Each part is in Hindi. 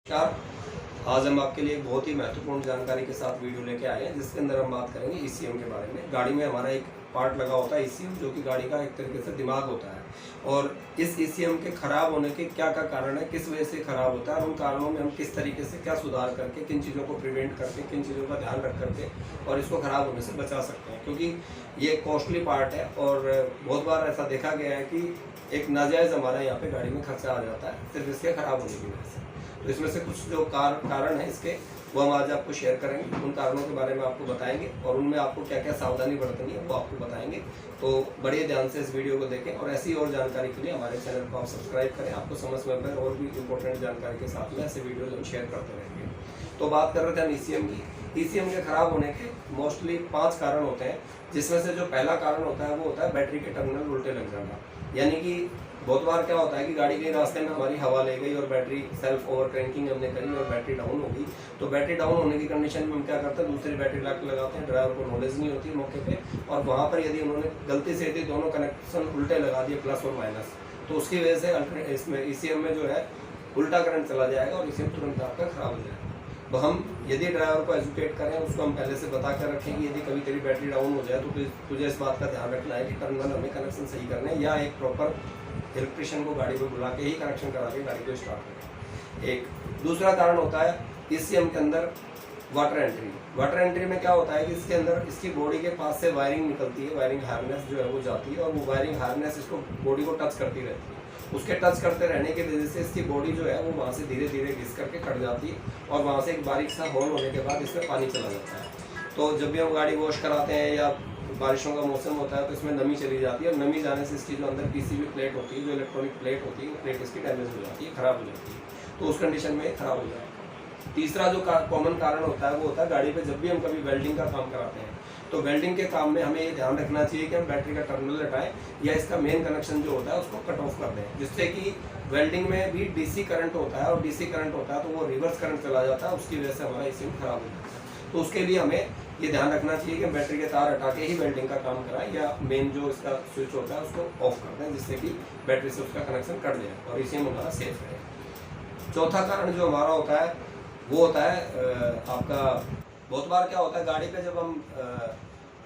नमस्कार। आज हम आपके लिए एक बहुत ही महत्वपूर्ण जानकारी के साथ वीडियो लेके आए हैं, जिसके अंदर हम बात करेंगे ईसीएम के बारे में। गाड़ी में हमारा एक पार्ट लगा होता है ईसीएम, जो कि गाड़ी का एक तरीके से दिमाग होता है। और इस ईसीएम के खराब होने के क्या क्या कारण है, किस वजह से खराब होता है, और उन कारणों में हम किस तरीके से क्या सुधार करके, किन चीज़ों को प्रिवेंट करके, किन चीज़ों का ध्यान रख करके और इसको खराब होने से बचा सकते हैं। क्योंकि ये कॉस्टली पार्ट है और बहुत बार ऐसा देखा गया है कि एक नाजायज़ हमारा यहाँ पे गाड़ी में खर्चा आ जाता है सिर्फ इसके खराब होने की वजह से। तो इसमें से कुछ जो कारण है इसके, वो हम आज आपको शेयर करेंगे। उन कारणों के बारे में आपको बताएंगे और उनमें आपको क्या क्या सावधानी बरतनी है वो आपको बताएंगे। तो बड़े ध्यान से इस वीडियो को देखें और ऐसी और जानकारी के लिए हमारे चैनल को आप सब्सक्राइब करें। आपको समझ में और भी इंपॉर्टेंट जानकारी के साथ में ऐसे वीडियो हम शेयर करते रहेंगे। तो बात कर रहे थे हम ईसीएम की। ईसीएम के खराब होने के मोस्टली 5 कारण होते हैं, जिसमें से जो पहला कारण होता है वो होता है बैटरी के टर्मिनल उल्टे लग जाना। यानी कि बहुत बार क्या होता है कि गाड़ी के रास्ते में हमारी हवा ले गई और बैटरी सेल्फ ओवर क्रैंकिंग हमने करी और बैटरी डाउन हो गई। तो बैटरी डाउन होने की कंडीशन में हम क्या करते हैं, दूसरी बैटरी लगाते हैं। ड्राइवर को नॉलेज नहीं होती मौके पे, और वहाँ पर यदि उन्होंने गलती से यदि दोनों कनेक्शन उल्टे लगा दिए प्लस और माइनस, तो उसकी वजह से इसमें ईसीएम में जो है उल्टा करंट चला जाएगा और ईसीएम तुरंत आपका खराब हो जाएगा। तो हम यदि ड्राइवर को एजुकेट करें, उसको हम पहले से बता कर रखें कि यदि कभी तेरी बैटरी डाउन हो जाए तो तुझे इस बात का ध्यान रखना है कि टर्मिनल हमें कनेक्शन सही करना है, या एक प्रॉपर इलेक्ट्रिशियन को गाड़ी को बुला के ही कनेक्शन करा के गाड़ी को स्टार्ट करें। एक दूसरा कारण होता है ईसीएम के अंदर वाटर एंट्री। वाटर एंट्री में क्या होता है कि इसके अंदर इसकी बॉडी के पास से वायरिंग निकलती है, वायरिंग हार्नेस जो है वो जाती है और वो वायरिंग हार्नेस इसको बॉडी को टच करती रहती है। उसके टच करते रहने की वजह से इसकी बॉडी जो है वो वहाँ से धीरे धीरे घिस करके कट जाती है और वहाँ से एक बारीक सा होल होने के बाद इसमें पानी चला जाता है। तो जब भी हम गाड़ी वॉश कराते हैं या बारिशों का मौसम होता है तो इसमें नमी चली जाती है, और नमी जाने से इसकी जो अंदर पीसीबी प्लेट होती है, जो इलेक्ट्रॉनिक प्लेट होती है, वो प्लेट इसकी डैमेज हो जाती है, खराब हो जाती है। तो उस कंडीशन में खराब हो जाएगा। तीसरा जो कॉमन कारण होता है वो होता है गाड़ी पे जब भी हम कभी वेल्डिंग का काम कराते हैं, तो वेल्डिंग के काम में हमें ये ध्यान रखना चाहिए कि हम बैटरी का टर्मिनल हटाएं या इसका मेन कनेक्शन जो होता है उसको कट ऑफ कर दें, जिससे कि वेल्डिंग में भी डीसी करंट होता है, और डीसी करंट होता है तो वो रिवर्स करंट चला जाता है, उसकी वजह से हमारा ईसीएम खराब हो जाता है। तो उसके लिए हमें ये ध्यान रखना चाहिए कि बैटरी के तार हटा के ही वेल्डिंग का काम कराएं, या मेन जो इसका स्विच होता है उसको ऑफ कर दें, जिससे कि बैटरी से उसका कनेक्शन कट जाए और ईसीएम हमारा सेफ रहे। चौथा कारण जो हमारा होता है वो होता है आपका, बहुत बार क्या होता है गाड़ी पे जब हम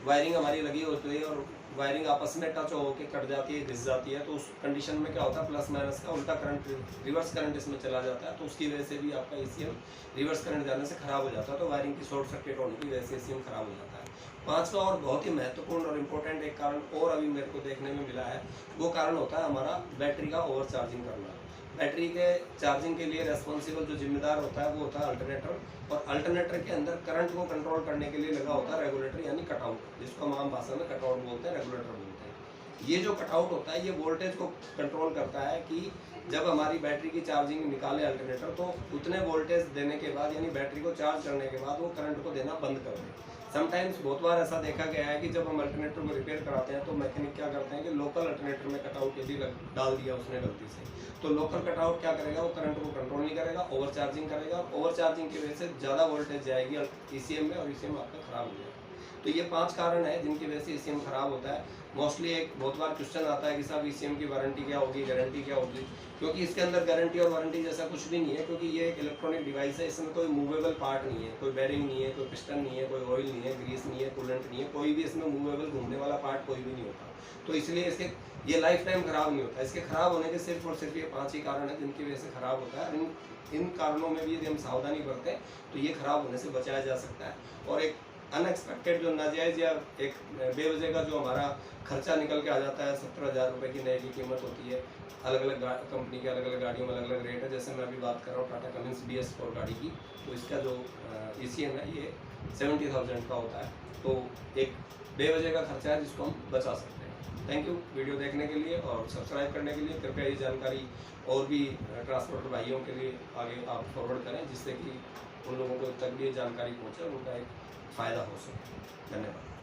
वायरिंग हमारी लगी होती है और वायरिंग आपस में टच होकर कट जाती है, घिस जाती है, तो उस कंडीशन में क्या होता है प्लस माइनस का उल्टा करंट, रिवर्स करंट इसमें चला जाता है। तो उसकी वजह से भी आपका ईसीएम रिवर्स करंट जाने से खराब हो जाता है, तो वायरिंग की शॉर्ट सर्किट होने की वजह से ईसीएम खराब हो जाता है। पांचवा और बहुत ही महत्वपूर्ण और इम्पोर्टेंट एक कारण और अभी मेरे को देखने में मिला है, वो कारण होता है हमारा बैटरी का ओवर चार्जिंग करना। बैटरी के चार्जिंग के लिए रेस्पॉन्सिबल जो जिम्मेदार होता है वो होता है अल्टरनेटर, और अल्टरनेटर के अंदर करंट को कंट्रोल करने के लिए लगा होता है रेगुलेटर यानी कटआउट, जिसको हम आम भाषा में कटआउट बोलते हैं, रेगुलेटर बोलते हैं। ये जो कटआउट होता है ये वोल्टेज को कंट्रोल करता है कि जब हमारी बैटरी की चार्जिंग निकाले अल्टरनेटर, तो उतने वोल्टेज देने के बाद यानी बैटरी को चार्ज करने के बाद वो करंट को देना बंद कर दे। समटाइम्स बहुत बार ऐसा देखा गया है कि जब हम अल्टरनेटर को रिपेयर कराते हैं तो मैकेनिक क्या करते हैं कि लोकल अल्टरनेटर में कटआउट यदि डाल दिया उसने गलती से, तो लोकल कटआउट क्या करेगा, वो करंट को कंट्रोल नहीं करेगा, ओवर चार्जिंग करेगा, और ओवर चार्जिंग की वजह से ज़्यादा वोल्टेज जाएगी ईसीएम में और ईसीएम आपका खराब हो जाएगा। तो ये 5 कारण है जिनकी वजह से ईसीएम खराब होता है। मोस्टली एक बहुत बार क्वेश्चन आता है कि साहब ईसीएम की वारंटी क्या होगी, गारंटी क्या होगी, क्योंकि इसके अंदर गारंटी और वारंटी जैसा कुछ भी नहीं है, क्योंकि ये एक इलेक्ट्रॉनिक डिवाइस है। इसमें कोई मूवेबल पार्ट नहीं है, कोई बेरिंग नहीं है, कोई पिस्टन नहीं है, कोई ऑयल नहीं है, ग्रीस नहीं है, कूलेंट नहीं है, कोई भी इसमें मूवेबल घूमने वाला पार्ट कोई भी नहीं होता। तो इसलिए इसके ये लाइफ टाइम खराब नहीं होता। इसके खराब होने के सिर्फ और सिर्फ ये 5 ही कारण है जिनकी वजह से खराब होता है। इन कारणों में भी यदि हम सावधानी बरतें तो ये खराब होने से बचाया जा सकता है। और एक अनएक्सपेक्टेड जो नाजायज़ या एक बेवजह का जो हमारा खर्चा निकल के आ जाता है, 17,000 रुपये की नए की कीमत होती है। अलग अलग कंपनी के अलग अलग गाड़ियों में अलग अलग रेट है। जैसे मैं अभी बात कर रहा हूँ टाटा कमिंस BS4 गाड़ी की, तो इसका जो ईसीएम है ये 70,000 का होता है। तो एक बेवजह का खर्चा है जिसको हम बचा सकते हैं। थैंक यू वीडियो देखने के लिए और सब्सक्राइब करने के लिए। कृपया ये जानकारी और भी ट्रांसपोर्टर भाइयों के लिए आगे आप फॉरवर्ड करें, जिससे कि उन लोगों को तक भी ये जानकारी पहुँचे और उनका एक फ़ायदा हो सके। धन्यवाद।